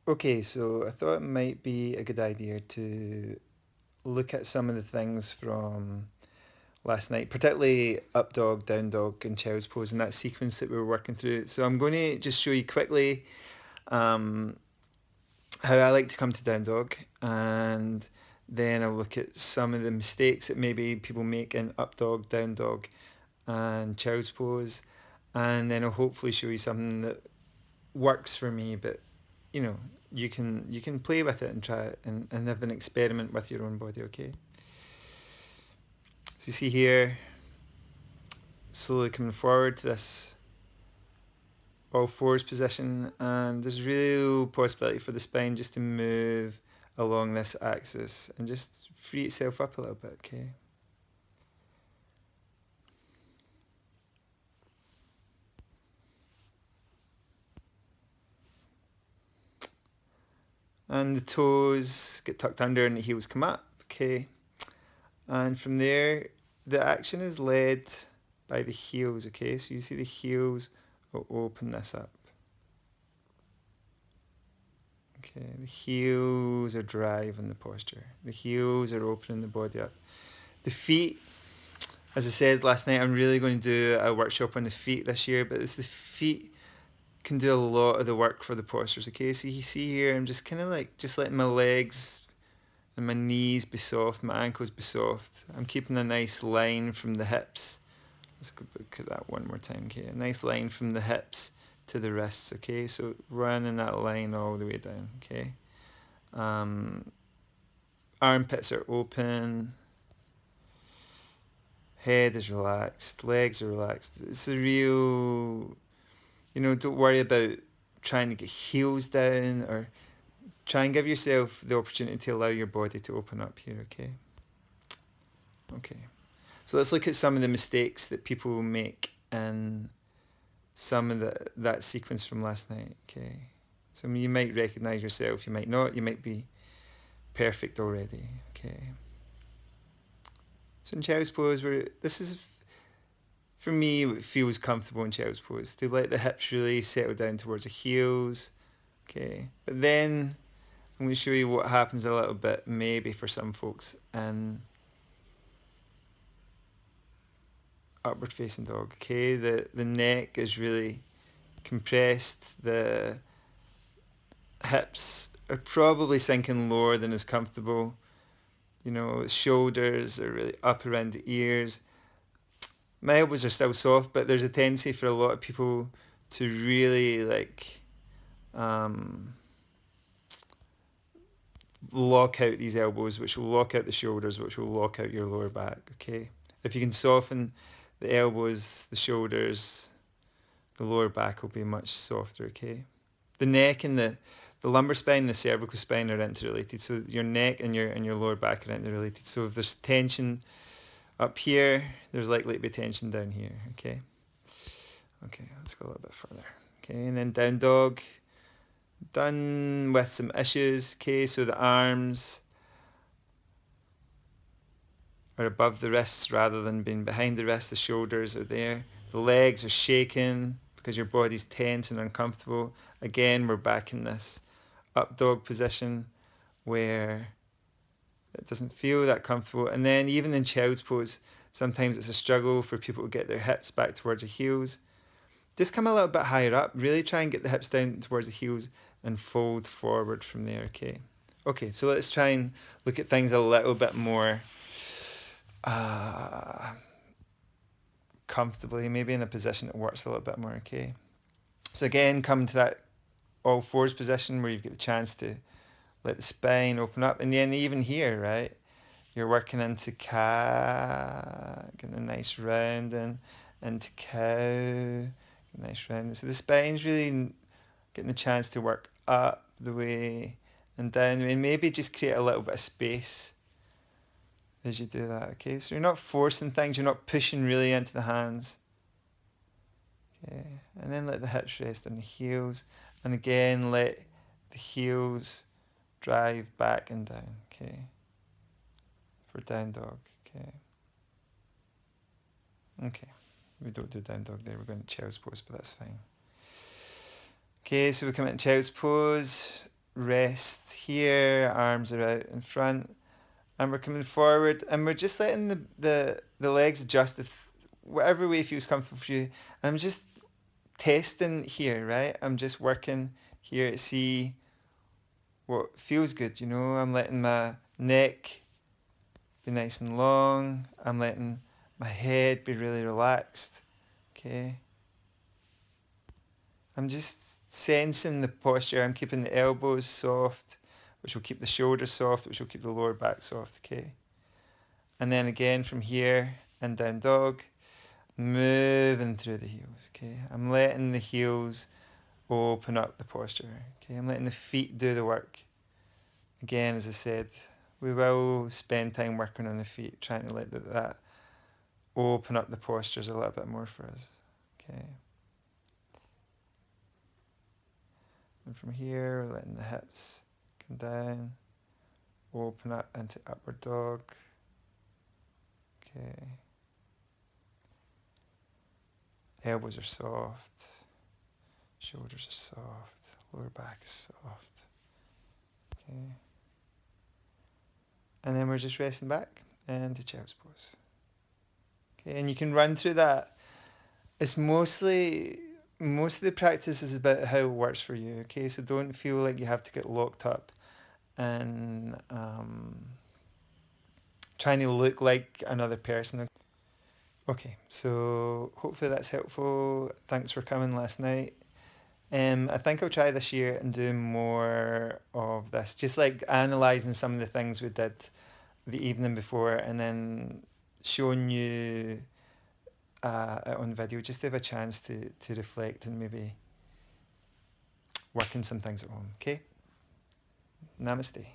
Okay, so I thought it might be a good idea to look at some of the things from last night, particularly up dog, down dog, and child's pose, and that sequence that we were working through. So I'm going to just show you quickly um, how I like to come to down dog, and then I'll look at some of the mistakes that maybe people make in up dog, down dog, and child's pose, and then I'll hopefully show you something that works for me, but you know, you can play with it and try it and have an experiment with your own body, okay? So you see here, slowly coming forward to this all fours position, and there's real possibility for the spine just to move along this axis and just free itself up a little bit, okay? And the toes get tucked under and the heels come up, okay? And from there, the action is led by the heels, okay? So you see the heels will open this up. Okay, the heels are driving the posture. The heels are opening the body up. The feet, as I said last night, I'm really going to do a workshop on the feet this year, but it's the feet can do a lot of the work for the postures, okay? So you see here, I'm just kind of like, just letting my legs and my knees be soft, my ankles be soft. I'm keeping a nice line from the hips. Let's go look at that one more time, okay? A nice line from the hips to the wrists, okay? So running that line all the way down, okay? Um, Armpits are open, head is relaxed, legs are relaxed. It's a real, don't worry about trying to get heels down or try and give yourself the opportunity to allow your body to open up here, okay? Okay. So let's look at some of the mistakes that people make in some of that sequence from last night, okay? So you might recognize yourself, you might not, you might be perfect already, okay? So in child's pose, this is, for me, it feels comfortable in child's pose, to let the hips really settle down towards the heels, okay? But then I'm going to show you what happens a little bit, maybe for some folks, in upward facing dog, okay? The neck is really compressed, the hips are probably sinking lower than is comfortable. Shoulders are really up around the ears. My elbows are still soft, but there's a tendency for a lot of people to really um, lock out these elbows, which will lock out the shoulders, which will lock out your lower back. Okay, if you can soften the elbows, the shoulders, the lower back will be much softer. Okay, the neck and the lumbar spine and the cervical spine are interrelated. So your neck and your lower back are interrelated. So if there's tension up here, there's likely to be tension down here. Okay. Okay, let's go a little bit further. Okay, and then down dog. Done with some issues. Okay, so the arms are above the wrists rather than being behind the wrists. The shoulders are there. The legs are shaking because your body's tense and uncomfortable. Again, we're back in this up dog position where it doesn't feel that comfortable. And then even in child's pose, sometimes it's a struggle for people to get their hips back towards the heels. Just come a little bit higher up. Really try and get the hips down towards the heels and fold forward from there, okay? Okay, so let's try and look at things a little bit more uh, comfortably, maybe in a position that works a little bit more, okay? So again, come to that all fours position where you've got the chance to let the spine open up. And then even here, right, you're working into cat, getting a nice rounding, into cow, nice rounding. So the spine's really getting the chance to work up the way and down the way, and maybe just create a little bit of space as you do that, okay? So you're not forcing things, you're not pushing really into the hands. Okay, and then let the hips rest on the heels, and again let the heels drive back and down, okay? For down dog, okay? Okay, we don't do down dog there, we're going to child's pose, but that's fine. Okay, so we come into child's pose. rest here, arms are out in front, and we're coming forward, and we're just letting the legs adjust whatever way feels comfortable for you. And I'm just testing here, right? I'm just working here to see what feels good, you know? I'm letting my neck be nice and long. I'm letting my head be really relaxed, okay? I'm just sensing the posture. I'm keeping the elbows soft, which will keep the shoulders soft, which will keep the lower back soft, okay? And then again from here and down dog, moving through the heels, okay? I'm letting the heels open up the posture, okay? I'm letting the feet do the work. Again, as I said, we will spend time working on the feet, trying to let that open up the postures a little bit more for us, okay? And from here, we're letting the hips come down, open up into upward dog, okay? Elbows are soft, shoulders are soft, lower back is soft, okay? And then we're just resting back into child's pose. Okay, and you can run through that. It's most of the practice is about how it works for you, okay? So don't feel like you have to get locked up and trying to look like another person. Okay, so hopefully that's helpful. Thanks for coming last night. I think I'll try this year and do more of this, just like analysing some of the things we did the evening before and then showing you it on video, just to have a chance to reflect and maybe work on some things at home. Okay? Namaste.